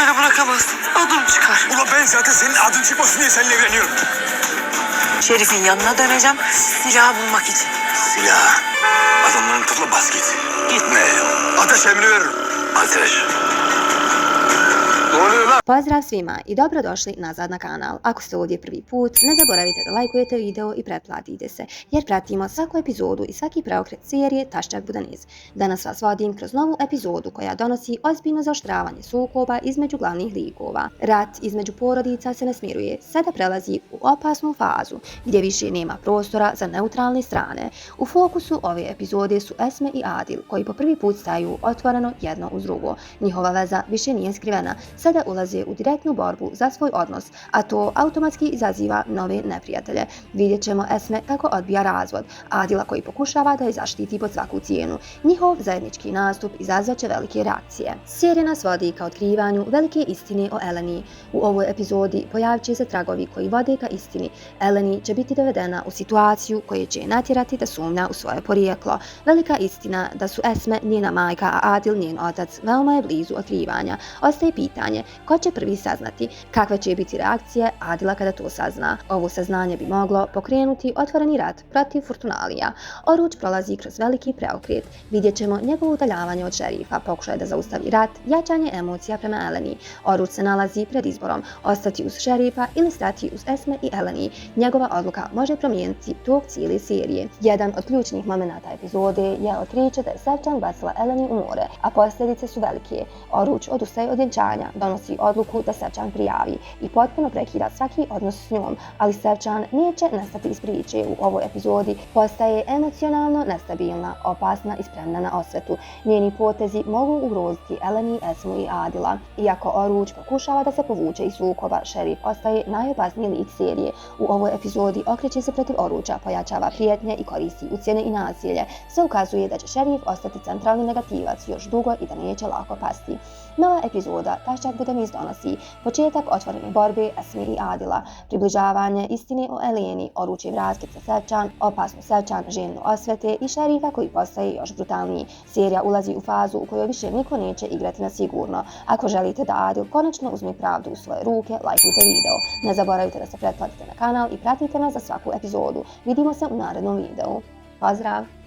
beni bırakamazsın. Adım çıkar. Ulan ben zaten senin adın çıkmasın diye seninle evleniyorum. Şerif'in yanına döneceğim. Silah bulmak için. Silah. Adamların topla bas git. Gitme. Ateş emri veririm. Ateş. Ne oluyor lan? Pozdrav svima i dobrodošli nazad na kanal. Ako ste ovdje prvi put, ne zaboravite da lajkujete video i pretplatite se, jer pratimo svaku epizodu i svaki preokret serije Taščak Budaniz. Danas vas vodim kroz novu epizodu koja donosi ozbiljno zaoštravanje sukoba između glavnih likova. Rat između porodica se ne smiruje, sada prelazi u opasnu fazu, gdje više nema prostora za neutralne strane. U fokusu ove epizode su Esme i Adil, koji po prvi put staju otvoreno jedno uz drugo. Njihova veza više nije skrivena, sada ulaze u direktnu borbu za svoj odnos, a to automatski izaziva nove neprijatelje. Vidjet ćemo Esme kako odbija razvod, Adila koji pokušava da je zaštiti pod svaku cijenu. Njihov zajednički nastup izazvaće velike reakcije. Serija nas vodi ka otkrivanju velike istine o Eleni. U ovoj epizodi pojavit će se tragovi koji vode ka istini. Eleni će biti dovedena u situaciju koja će je natjerati da sumnja u svoje porijeklo. Velika istina da su Esme njena majka, a Adil njen otac, veoma je blizu otkrivanja. Ostaje pitanje ko će prvi saznati, kakve će biti reakcije Adila kada to sazna. Ovo saznanje bi moglo pokrenuti otvoreni rat protiv Fortunalija. Oruč prolazi kroz veliki preokret. Vidjet ćemo njegovo udaljavanje od šerifa, pokušaj da zaustavi rat, jačanje emocija prema Eleni. Oruč se nalazi pred izborom, ostati uz šerifa ili stati uz Esme i Eleni. Njegova odluka može promijeniti tok cijele serije. Jedan od ključnih momenata epizode je otkriće da je Sevčan bacila Eleni u more, a posljedice su velike. Oruč odustaje od vjenčanja, donosi odluku da Sevčan prijavi i potpuno prekida svaki odnos s njom, ali Sevčan neće nestati iz priče. U ovoj epizodi postaje emocionalno nestabilna, opasna i spremna na osvetu. Njeni potezi mogu ugroziti Eleni, Esmu i Adila. Iako Oruč pokušava da se povuče iz sukoba, šerif ostaje najopasniji lik serije. U ovoj epizodi okreće se protiv Oruča, pojačava prijetnje i koristi ucjene i nasilje. Sve ukazuje da će šerif ostati centralni negativac još dugo i da neće lako pasti. Nova epizoda Taščak Budaniz donosi početak otvorene borbe Esme i Adila, približavanje istine o Eleni, Oručev raskid sa Sevčan, opasnu Sevčan ženu osvete i šerifa koji postaje još brutalniji. Serija ulazi u fazu u kojoj više niko neće igrati na sigurno. Ako želite da Adil konačno uzme pravdu u svoje ruke, lajkujte video. Ne zaboravite da se pretplatite na kanal i pratite nas za svaku epizodu. Vidimo se u narednom videu. Pozdrav!